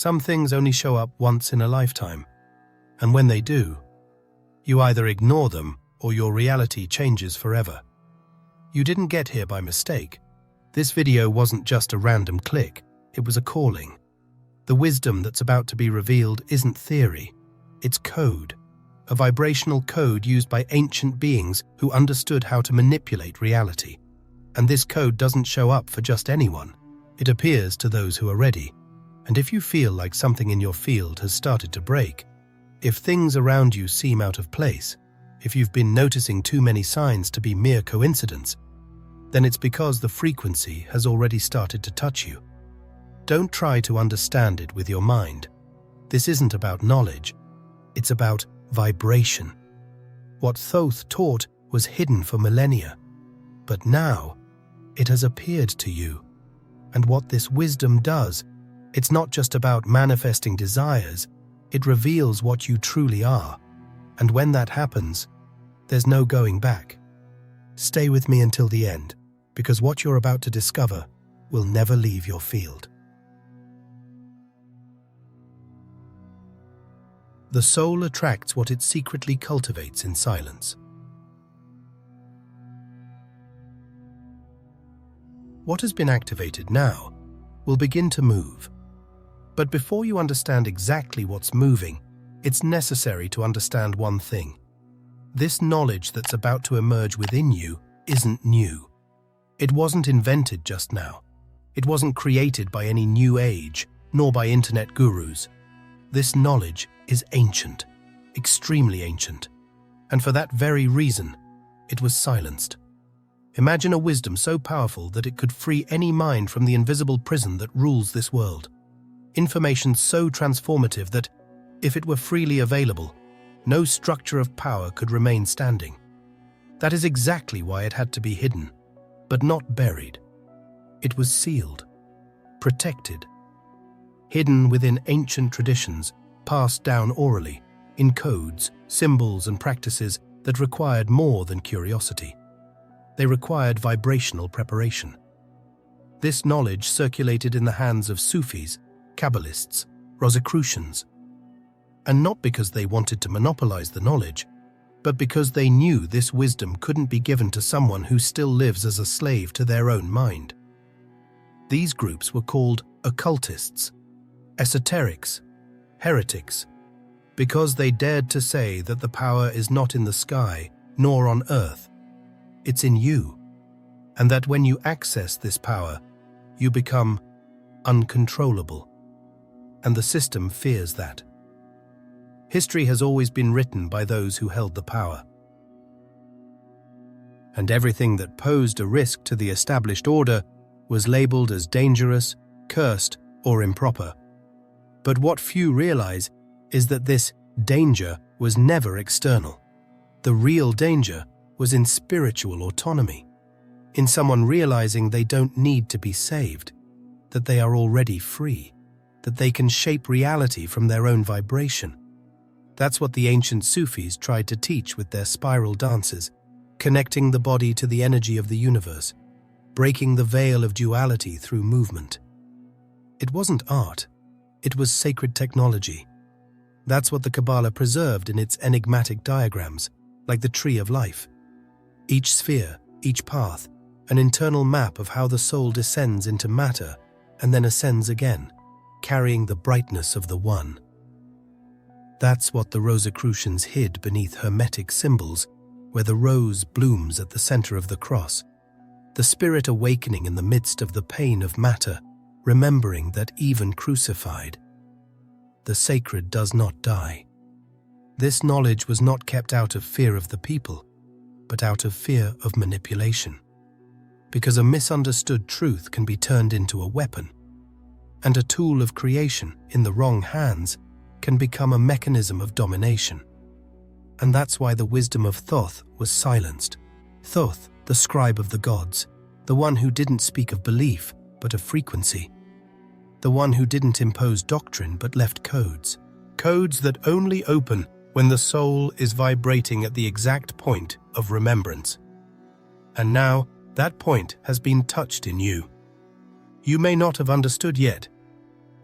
Some things only show up once in a lifetime, and when they do, you either ignore them or your reality changes forever. You didn't get here by mistake. This video wasn't just a random click, it was a calling. The wisdom that's about to be revealed isn't theory, it's code. A vibrational code used by ancient beings who understood how to manipulate reality. And this code doesn't show up for just anyone. It appears to those who are ready. And if you feel like something in your field has started to break, if things around you seem out of place, if you've been noticing too many signs to be mere coincidence, then it's because the frequency has already started to touch you. Don't try to understand it with your mind. This isn't about knowledge, it's about vibration. What Thoth taught was hidden for millennia, but now it has appeared to you. And what this wisdom does, it's not just about manifesting desires, it reveals what you truly are. And when that happens, there's no going back. Stay with me until the end, because what you're about to discover will never leave your field. The soul attracts what it secretly cultivates in silence. What has been activated now will begin to move. But before you understand exactly what's moving, it's necessary to understand one thing. This knowledge that's about to emerge within you isn't new. It wasn't invented just now. It wasn't created by any new age, nor by internet gurus. This knowledge is ancient, extremely ancient. And for that very reason, it was silenced. Imagine a wisdom so powerful that it could free any mind from the invisible prison that rules this world. Information so transformative that, if it were freely available, no structure of power could remain standing. That is exactly why it had to be hidden, but not buried. It was sealed, protected, hidden within ancient traditions, passed down orally, in codes, symbols, and practices that required more than curiosity. They required vibrational preparation. This knowledge circulated in the hands of Sufis, Kabbalists, Rosicrucians, and not because they wanted to monopolize the knowledge, but because they knew this wisdom couldn't be given to someone who still lives as a slave to their own mind. These groups were called occultists, esoterics, heretics, because they dared to say that the power is not in the sky nor on earth, it's in you, and that when you access this power, you become uncontrollable. And the system fears that. History has always been written by those who held the power. And everything that posed a risk to the established order was labeled as dangerous, cursed, or improper. But what few realize is that this danger was never external. The real danger was in spiritual autonomy, in someone realizing they don't need to be saved, that they are already free, that they can shape reality from their own vibration. That's what the ancient Sufis tried to teach with their spiral dances, connecting the body to the energy of the universe, breaking the veil of duality through movement. It wasn't art, it was sacred technology. That's what the Kabbalah preserved in its enigmatic diagrams, like the tree of life. Each sphere, each path, an internal map of how the soul descends into matter and then ascends again, carrying the brightness of the One. That's what the Rosicrucians hid beneath hermetic symbols, where the rose blooms at the center of the cross, the spirit awakening in the midst of the pain of matter, remembering that even crucified, the sacred does not die. This knowledge was not kept out of fear of the people, but out of fear of manipulation. Because a misunderstood truth can be turned into a weapon, and a tool of creation in the wrong hands can become a mechanism of domination. And that's why the wisdom of Thoth was silenced. Thoth, the scribe of the gods, the one who didn't speak of belief, but of frequency. The one who didn't impose doctrine, but left codes. Codes that only open when the soul is vibrating at the exact point of remembrance. And now, that point has been touched in you. You may not have understood yet,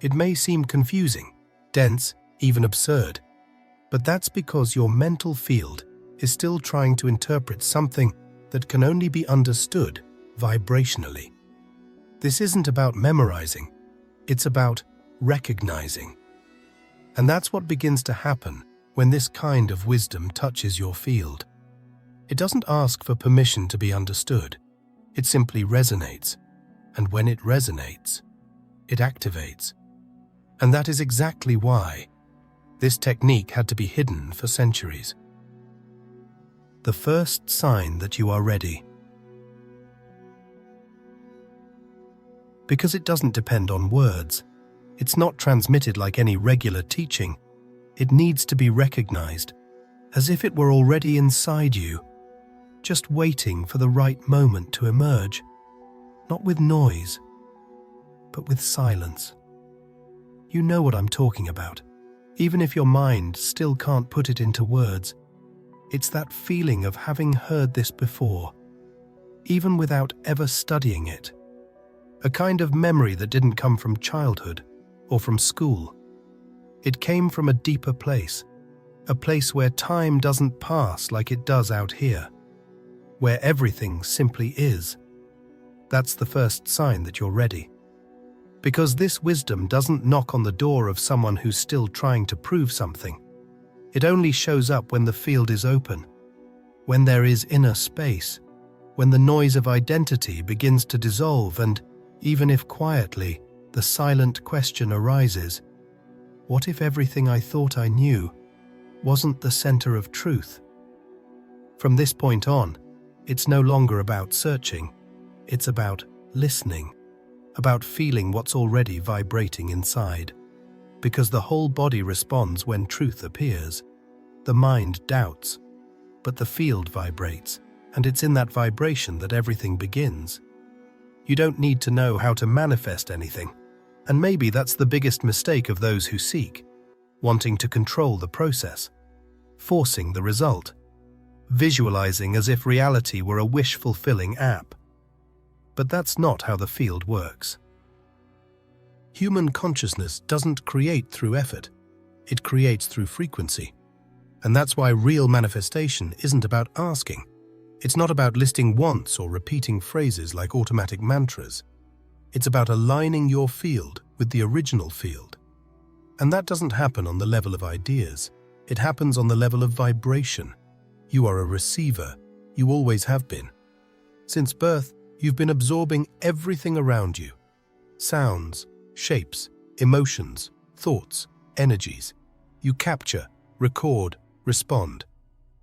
It may seem confusing, dense, even absurd, but that's because your mental field is still trying to interpret something that can only be understood vibrationally. This isn't about memorizing, it's about recognizing. And that's what begins to happen when this kind of wisdom touches your field. It doesn't ask for permission to be understood. It simply resonates. And when it resonates, it activates. And that is exactly why this technique had to be hidden for centuries. The first sign that you are ready. Because it doesn't depend on words. It's not transmitted like any regular teaching. It needs to be recognized, as if it were already inside you, just waiting for the right moment to emerge, not with noise, but with silence. You know what I'm talking about, even if your mind still can't put it into words. It's that feeling of having heard this before, even without ever studying it. A kind of memory that didn't come from childhood or from school. It came from a deeper place, a place where time doesn't pass like it does out here, where everything simply is. That's the first sign that you're ready. Because this wisdom doesn't knock on the door of someone who's still trying to prove something. It only shows up when the field is open, when there is inner space, when the noise of identity begins to dissolve and, even if quietly, the silent question arises, what if everything I thought I knew wasn't the center of truth? From this point on, it's no longer about searching, it's about listening, about feeling what's already vibrating inside. Because the whole body responds when truth appears. The mind doubts, but the field vibrates, and it's in that vibration that everything begins. You don't need to know how to manifest anything, and maybe that's the biggest mistake of those who seek, wanting to control the process, forcing the result, visualizing as if reality were a wish-fulfilling app. But that's not how the field works. Human consciousness doesn't create through effort, it creates through frequency. And that's why real manifestation isn't about asking. It's not about listing wants or repeating phrases like automatic mantras. It's about aligning your field with the original field. And that doesn't happen on the level of ideas. It happens on the level of vibration. You are a receiver. You always have been. Since birth, you've been absorbing everything around you. Sounds, shapes, emotions, thoughts, energies. You capture, record, respond.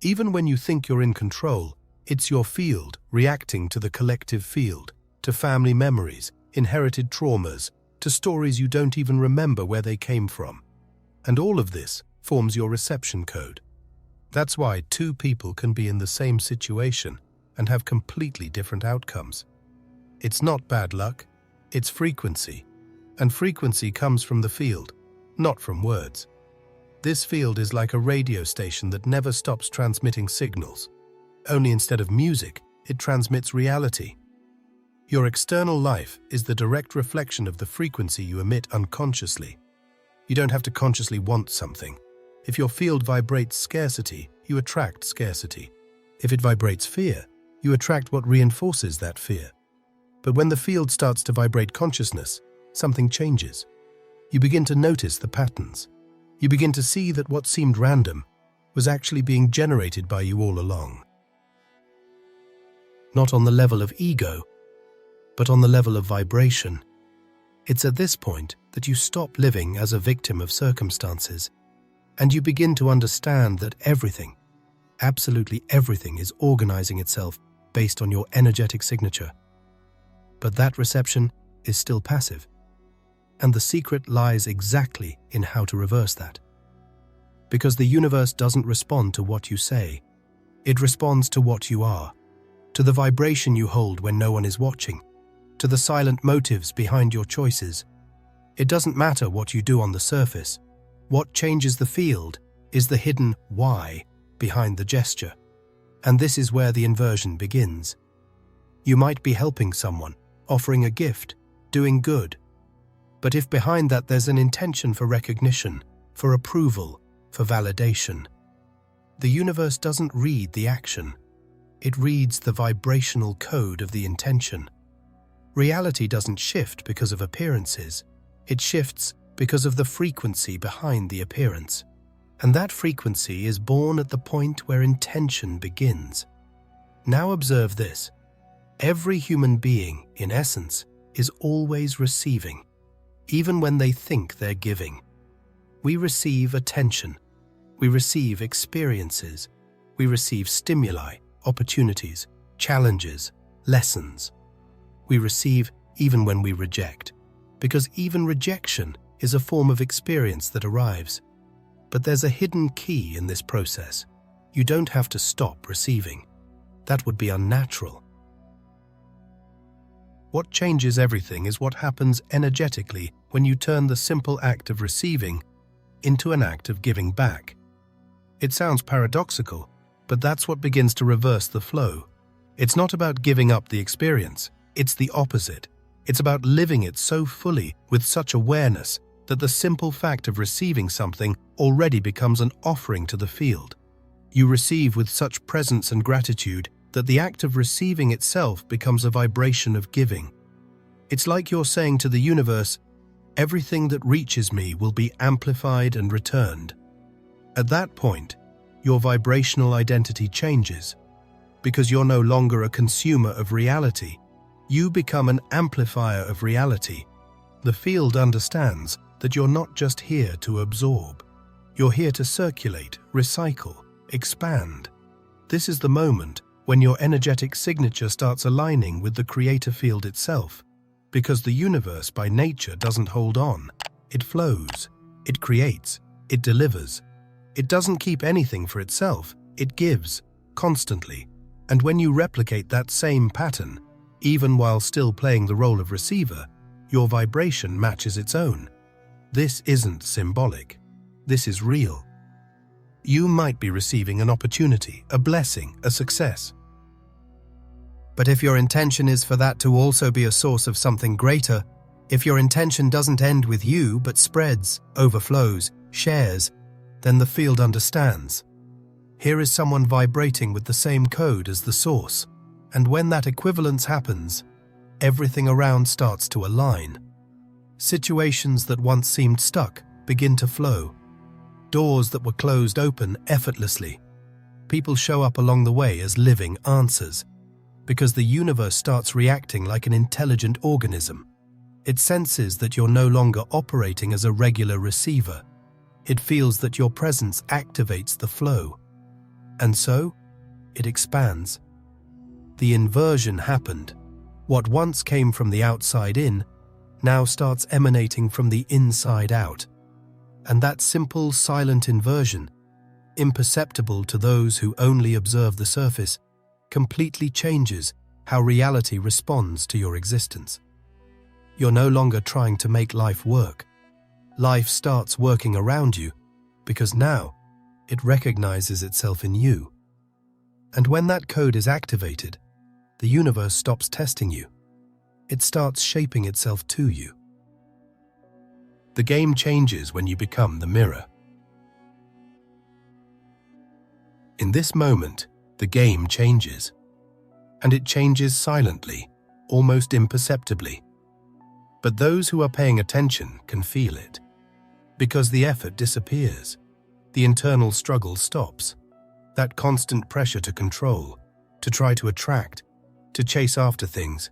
Even when you think you're in control, it's your field reacting to the collective field, to family memories, inherited traumas, to stories you don't even remember where they came from. And all of this forms your reception code. That's why two people can be in the same situation and have completely different outcomes. It's not bad luck, it's frequency. And frequency comes from the field, not from words. This field is like a radio station that never stops transmitting signals. Only instead of music, it transmits reality. Your external life is the direct reflection of the frequency you emit unconsciously. You don't have to consciously want something. If your field vibrates scarcity, you attract scarcity. If it vibrates fear, you attract what reinforces that fear. But when the field starts to vibrate consciousness, something changes. You begin to notice the patterns. You begin to see that what seemed random was actually being generated by you all along. Not on the level of ego, but on the level of vibration. It's at this point that you stop living as a victim of circumstances, and you begin to understand that everything, absolutely everything, is organizing itself based on your energetic signature. But that reception is still passive, and the secret lies exactly in how to reverse that. Because the universe doesn't respond to what you say, it responds to what you are, to the vibration you hold when no one is watching, to the silent motives behind your choices. It doesn't matter what you do on the surface. What changes the field is the hidden why behind the gesture. And this is where the inversion begins. You might be helping someone, offering a gift, doing good. But if behind that there's an intention for recognition, for approval, for validation, the universe doesn't read the action. It reads the vibrational code of the intention. Reality doesn't shift because of appearances. It shifts because of the frequency behind the appearance. And that frequency is born at the point where intention begins. Now observe this. Every human being, in essence, is always receiving, even when they think they're giving. We receive attention. We receive experiences. We receive stimuli, opportunities, challenges, lessons. We receive even when we reject, because even rejection is a form of experience that arrives. But there's a hidden key in this process. You don't have to stop receiving. That would be unnatural. What changes everything is what happens energetically when you turn the simple act of receiving into an act of giving back. It sounds paradoxical, but that's what begins to reverse the flow. It's not about giving up the experience. It's the opposite. It's about living it so fully with such awareness that the simple fact of receiving something already becomes an offering to the field. You receive with such presence and gratitude that the act of receiving itself becomes a vibration of giving. It's like you're saying to the universe, everything that reaches me will be amplified and returned. At that point, your vibrational identity changes. Because you're no longer a consumer of reality, you become an amplifier of reality. The field understands that you're not just here to absorb. You're here to circulate, recycle, expand. This is the moment when your energetic signature starts aligning with the creator field itself. Because the universe by nature doesn't hold on. It flows. It creates. It delivers. It doesn't keep anything for itself. It gives, constantly. And when you replicate that same pattern, even while still playing the role of receiver, your vibration matches its own. This isn't symbolic. This is real. You might be receiving an opportunity, a blessing, a success. But if your intention is for that to also be a source of something greater, if your intention doesn't end with you but spreads, overflows, shares, then the field understands. Here is someone vibrating with the same code as the source, and when that equivalence happens, everything around starts to align. Situations that once seemed stuck begin to flow. Doors that were closed open effortlessly. People show up along the way as living answers, because the universe starts reacting like an intelligent organism. It senses that you're no longer operating as a regular receiver. It feels that your presence activates the flow. And so, it expands. The inversion happened. What once came from the outside in, now starts emanating from the inside out. And that simple, silent inversion, imperceptible to those who only observe the surface, completely changes how reality responds to your existence. You're no longer trying to make life work. Life starts working around you, because now it recognizes itself in you. And when that code is activated, the universe stops testing you. It starts shaping itself to you. The game changes when you become the mirror. In this moment, the game changes. And it changes silently, almost imperceptibly. But those who are paying attention can feel it. Because the effort disappears. The internal struggle stops. That constant pressure to control, to try to attract, to chase after things,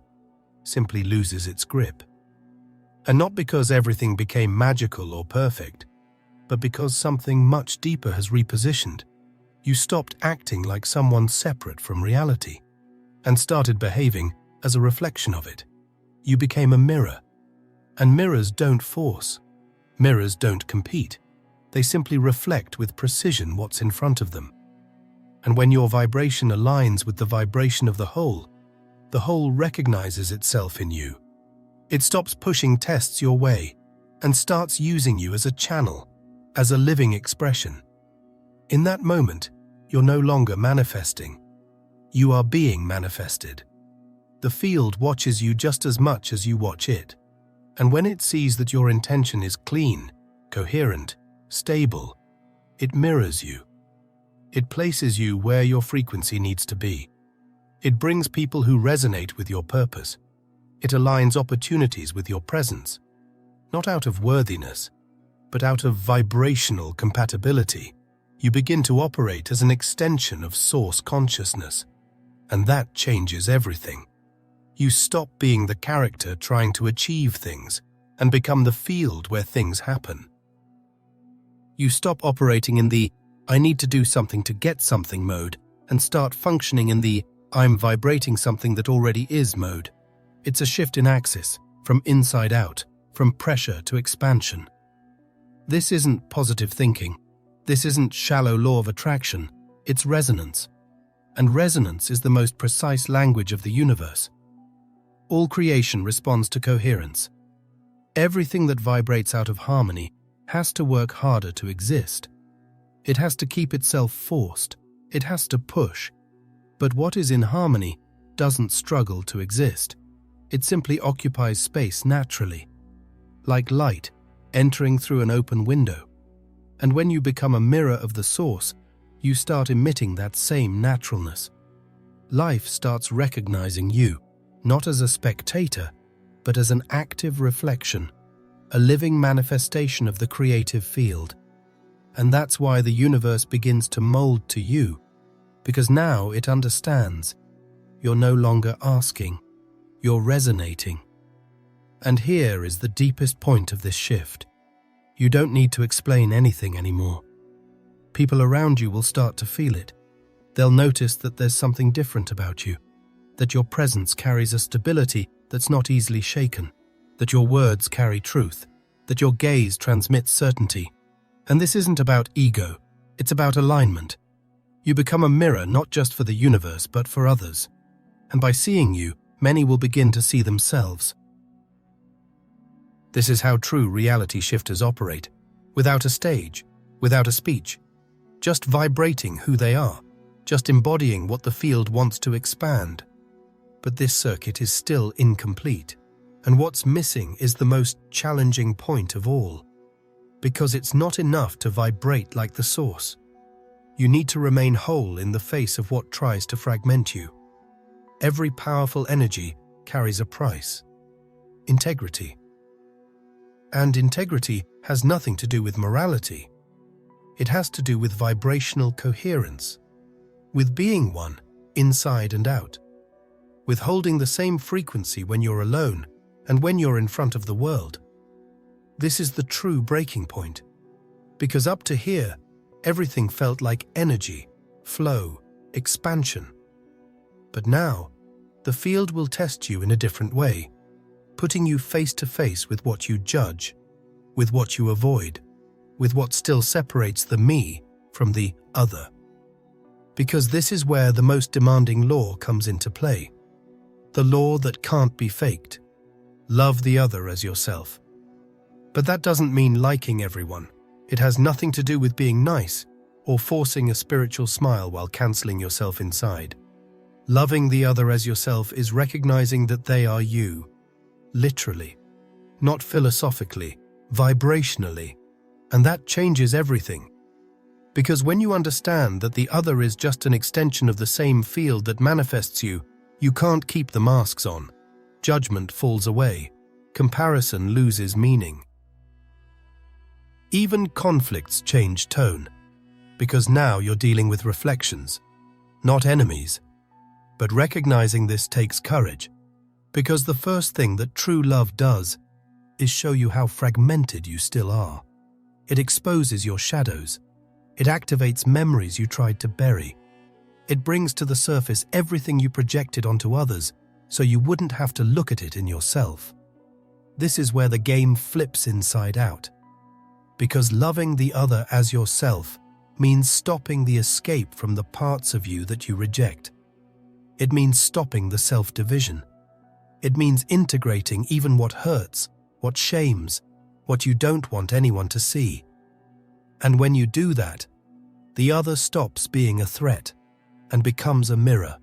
simply loses its grip. And not because everything became magical or perfect, but because something much deeper has repositioned. You stopped acting like someone separate from reality, and started behaving as a reflection of it. You became a mirror. And mirrors don't force. Mirrors don't compete. They simply reflect with precision what's in front of them. And when your vibration aligns with the vibration of the whole recognizes itself in you. It stops pushing tests your way and starts using you as a channel, as a living expression. In that moment, you're no longer manifesting. You are being manifested. The field watches you just as much as you watch it. And when it sees that your intention is clean, coherent, stable, it mirrors you. It places you where your frequency needs to be. It brings people who resonate with your purpose. It aligns opportunities with your presence, not out of worthiness, but out of vibrational compatibility. You begin to operate as an extension of source consciousness, and that changes everything. You stop being the character trying to achieve things and become the field where things happen. You stop operating in the "I need to do something to get something" mode and start functioning in the "I'm vibrating something that already is" mode. It's a shift in axis, from inside out, from pressure to expansion. This isn't positive thinking. This isn't shallow law of attraction. It's resonance. And resonance is the most precise language of the universe. All creation responds to coherence. Everything that vibrates out of harmony has to work harder to exist. It has to keep itself forced. It has to push. But what is in harmony doesn't struggle to exist. It simply occupies space naturally, like light entering through an open window. And when you become a mirror of the source, you start emitting that same naturalness. Life starts recognizing you, not as a spectator, but as an active reflection, a living manifestation of the creative field. And that's why the universe begins to mold to you, because now it understands. You're no longer asking, you're resonating. And here is the deepest point of this shift. You don't need to explain anything anymore. People around you will start to feel it. They'll notice that there's something different about you, that your presence carries a stability that's not easily shaken, that your words carry truth, that your gaze transmits certainty. And this isn't about ego, it's about alignment. You become a mirror not just for the universe but for others. And by seeing you, many will begin to see themselves. This is how true reality shifters operate, without a stage, without a speech, just vibrating who they are, just embodying what the field wants to expand. But this circuit is still incomplete, and what's missing is the most challenging point of all. Because it's not enough to vibrate like the source. You need to remain whole in the face of what tries to fragment you. Every powerful energy carries a price. Integrity. And integrity has nothing to do with morality. It has to do with vibrational coherence, with being one, inside and out, with holding the same frequency when you're alone and when you're in front of the world. This is the true breaking point, because up to here, everything felt like energy, flow, expansion. But now, the field will test you in a different way, putting you face to face with what you judge, with what you avoid, with what still separates the me from the other. Because this is where the most demanding law comes into play. The law that can't be faked. Love the other as yourself. But that doesn't mean liking everyone. It has nothing to do with being nice or forcing a spiritual smile while canceling yourself inside. Loving the other as yourself is recognizing that they are you, literally, not philosophically, vibrationally, and that changes everything. Because when you understand that the other is just an extension of the same field that manifests you, you can't keep the masks on. Judgment falls away. Comparison loses meaning. Even conflicts change tone, because now you're dealing with reflections, not enemies. But recognizing this takes courage, because the first thing that true love does is show you how fragmented you still are. It exposes your shadows. It activates memories you tried to bury. It brings to the surface everything you projected onto others, so you wouldn't have to look at it in yourself. This is where the game flips inside out. Because loving the other as yourself means stopping the escape from the parts of you that you reject. It means stopping the self-division. It means integrating even what hurts, what shames, what you don't want anyone to see. And when you do that, the other stops being a threat and becomes a mirror.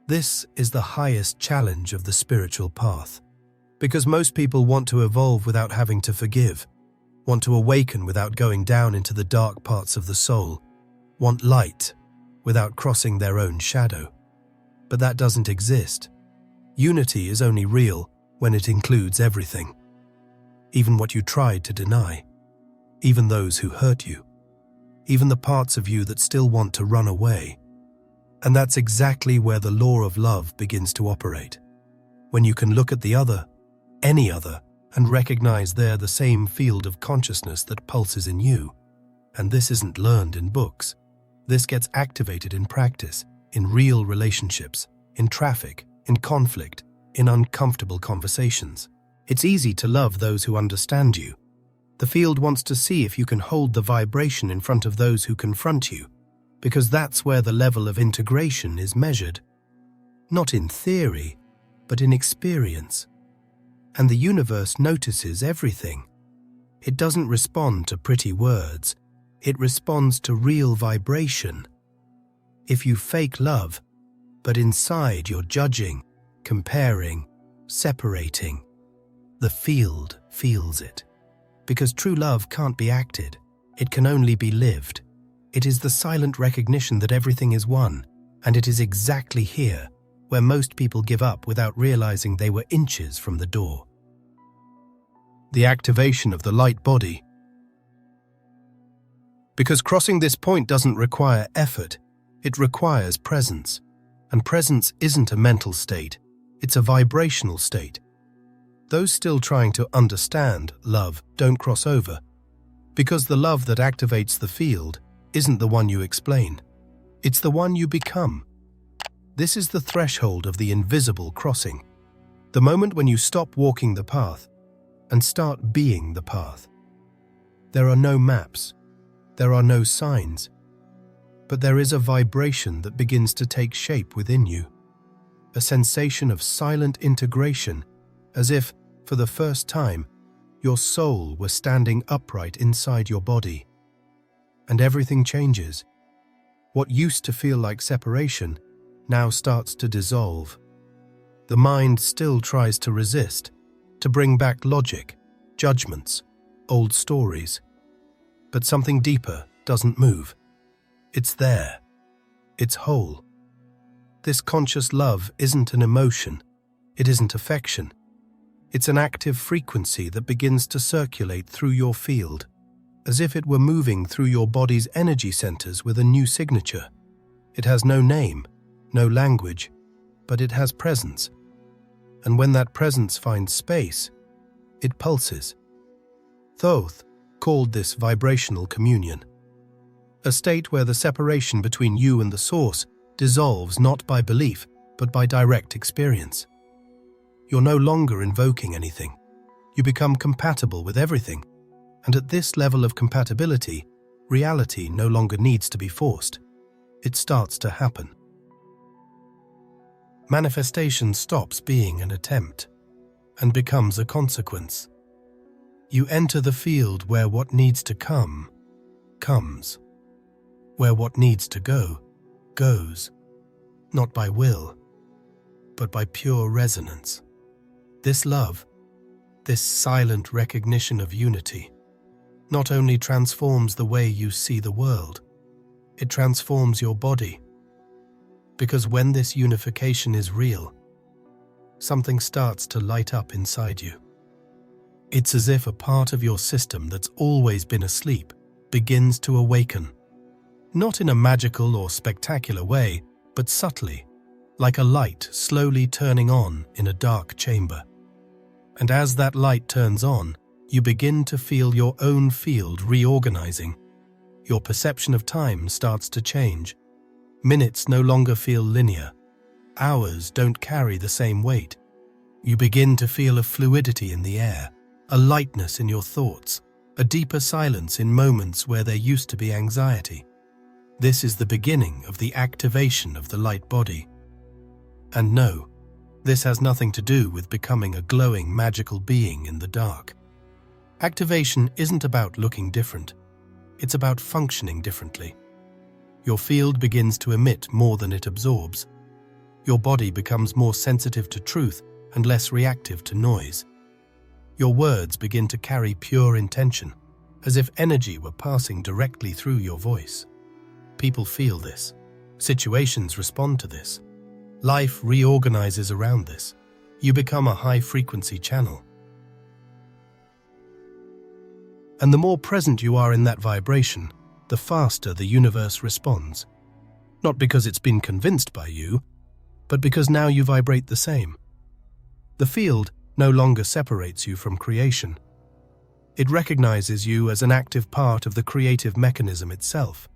This is the highest challenge of the spiritual path. Because most people want to evolve without having to forgive, want to awaken without going down into the dark parts of the soul, want light without crossing their own shadow. But that doesn't exist. Unity is only real when it includes everything. Even what you tried to deny, even those who hurt you, even the parts of you that still want to run away. And that's exactly where the law of love begins to operate. When you can look at the other, any other, and recognize they're the same field of consciousness that pulses in you. And this isn't learned in books. This gets activated in practice, in real relationships, in traffic, in conflict, in uncomfortable conversations. It's easy to love those who understand you. The field wants to see if you can hold the vibration in front of those who confront you, because that's where the level of integration is measured. Not in theory, but in experience. And the universe notices everything. It doesn't respond to pretty words. It responds to real vibration. If you fake love, but inside you're judging, comparing, separating, the field feels it. Because true love can't be acted. It can only be lived. It is the silent recognition that everything is one, and it is exactly here where most people give up without realizing they were inches from the door. The activation of the light body. Because crossing this point doesn't require effort, it requires presence. And presence isn't a mental state, it's a vibrational state. Those still trying to understand love don't cross over, because the love that activates the field isn't the one you explain. It's the one you become. This is the threshold of the invisible crossing, the moment when you stop walking the path and start being the path. There are no maps, there are no signs, but there is a vibration that begins to take shape within you, a sensation of silent integration, as if, for the first time, your soul were standing upright inside your body. And everything changes. What used to feel like separation now starts to dissolve. The mind still tries to resist, to bring back logic, judgments, old stories. But something deeper doesn't move. It's there. It's whole. This conscious love isn't an emotion. It isn't affection. It's an active frequency that begins to circulate through your field, as if it were moving through your body's energy centers with a new signature. It has no name, no language, but it has presence. And when that presence finds space, it pulses. Thoth called this vibrational communion, a state where the separation between you and the source dissolves not by belief, but by direct experience. You're no longer invoking anything. You become compatible with everything. And at this level of compatibility, reality no longer needs to be forced. It starts to happen. Manifestation stops being an attempt and becomes a consequence. You enter the field where what needs to come, comes. Where what needs to go, goes. Not by will, but by pure resonance. This love, this silent recognition of unity, not only transforms the way you see the world, it transforms your body. Because when this unification is real, something starts to light up inside you. It's as if a part of your system that's always been asleep begins to awaken. Not in a magical or spectacular way, but subtly, like a light slowly turning on in a dark chamber. And as that light turns on, you begin to feel your own field reorganizing. Your perception of time starts to change. Minutes no longer feel linear. Hours don't carry the same weight. You begin to feel a fluidity in the air, a lightness in your thoughts, a deeper silence in moments where there used to be anxiety. This is the beginning of the activation of the light body. And no, this has nothing to do with becoming a glowing magical being in the dark. Activation isn't about looking different. It's about functioning differently. Your field begins to emit more than it absorbs. Your body becomes more sensitive to truth and less reactive to noise. Your words begin to carry pure intention, as if energy were passing directly through your voice. People feel this. Situations respond to this. Life reorganizes around this. You become a high-frequency channel. And the more present you are in that vibration, the faster the universe responds. Not because it's been convinced by you, but because now you vibrate the same. The field no longer separates you from creation. It recognizes you as an active part of the creative mechanism itself.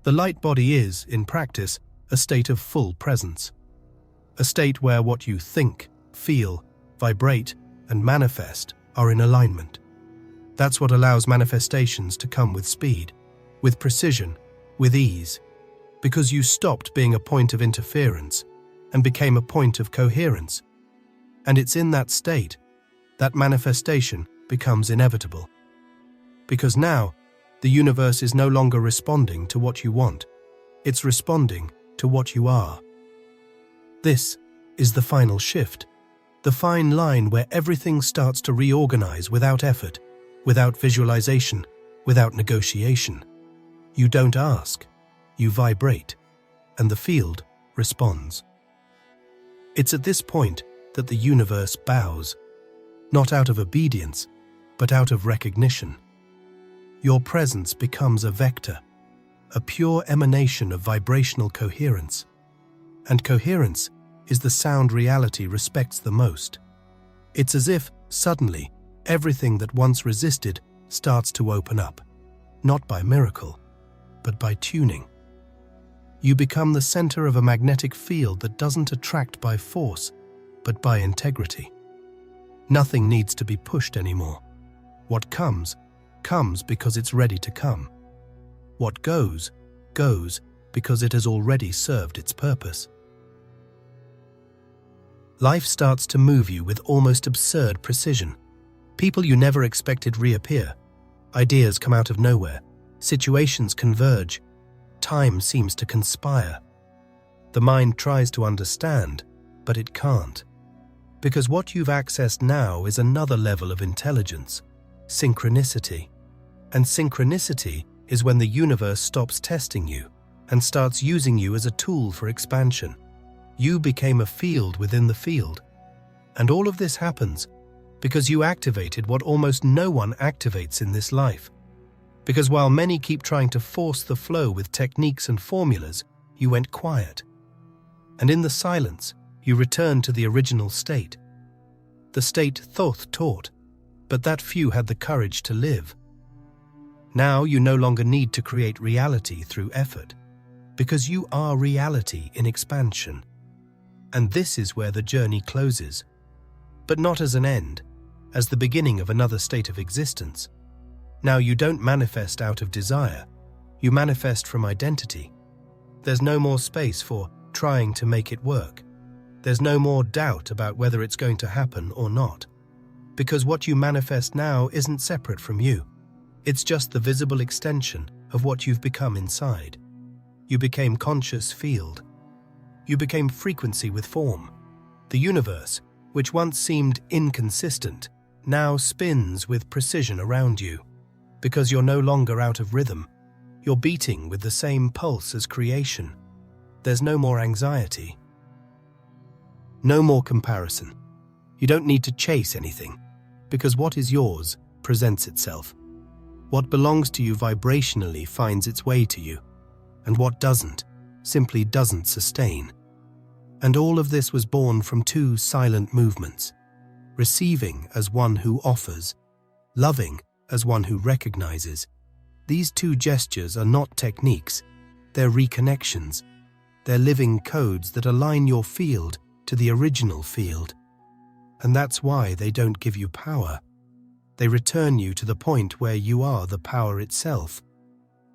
The light body is, in practice, a state of full presence. A state where what you think, feel, vibrate, and manifest are in alignment. That's what allows manifestations to come with speed, with precision, with ease, because you stopped being a point of interference and became a point of coherence. And it's in that state that manifestation becomes inevitable. Because now, the universe is no longer responding to what you want. It's responding to what you are. This is the final shift, the fine line where everything starts to reorganize without effort, without visualization, without negotiation. You don't ask, you vibrate, and the field responds. It's at this point that the universe bows, not out of obedience, but out of recognition. Your presence becomes a vector, a pure emanation of vibrational coherence. And coherence is the sound reality respects the most. It's as if, suddenly, everything that once resisted starts to open up, not by miracle, but by tuning. You become the center of a magnetic field that doesn't attract by force, but by integrity. Nothing needs to be pushed anymore. What comes, comes because it's ready to come. What goes, goes because it has already served its purpose. Life starts to move you with almost absurd precision. People you never expected reappear. Ideas come out of nowhere. Situations converge. Time seems to conspire. The mind tries to understand, but it can't. Because what you've accessed now is another level of intelligence, synchronicity. And synchronicity is when the universe stops testing you and starts using you as a tool for expansion. You became a field within the field. And all of this happens because you activated what almost no one activates in this life. Because while many keep trying to force the flow with techniques and formulas, you went quiet. And in the silence, you returned to the original state. The state Thoth taught, but that few had the courage to live. Now you no longer need to create reality through effort, because you are reality in expansion. And this is where the journey closes, but not as an end, as the beginning of another state of existence. Now you don't manifest out of desire, you manifest from identity. There's no more space for trying to make it work. There's no more doubt about whether it's going to happen or not. Because what you manifest now isn't separate from you. It's just the visible extension of what you've become inside. You became conscious field. You became frequency with form. The universe, which once seemed inconsistent, now spins with precision around you. Because you're no longer out of rhythm. You're beating with the same pulse as creation. There's no more anxiety. No more comparison. You don't need to chase anything, because what is yours presents itself. What belongs to you vibrationally finds its way to you, and what doesn't simply doesn't sustain. And all of this was born from two silent movements: receiving as one who offers, loving as one who recognizes. These two gestures are not techniques, they're reconnections. They're living codes that align your field to the original field. And that's why they don't give you power. They return you to the point where you are the power itself,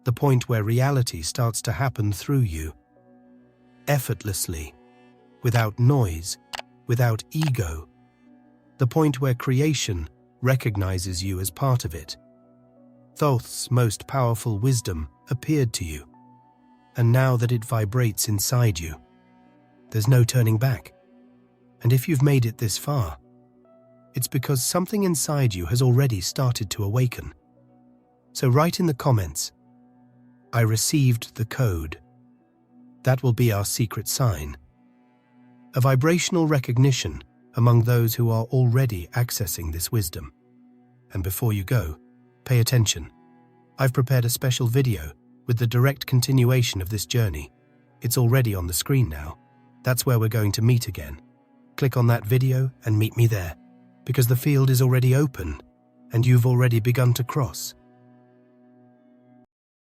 the point where reality starts to happen through you, effortlessly, without noise, without ego, the point where creation recognizes you as part of it. Thoth's most powerful wisdom appeared to you, and now that it vibrates inside you, there's no turning back. And if you've made it this far, it's because something inside you has already started to awaken. So write in the comments, "I received the code." That will be our secret sign, a vibrational recognition among those who are already accessing this wisdom. And before you go, pay attention. I've prepared a special video with the direct continuation of this journey. It's already on the screen now. That's where we're going to meet again. Click on that video and meet me there, because the field is already open and you've already begun to cross.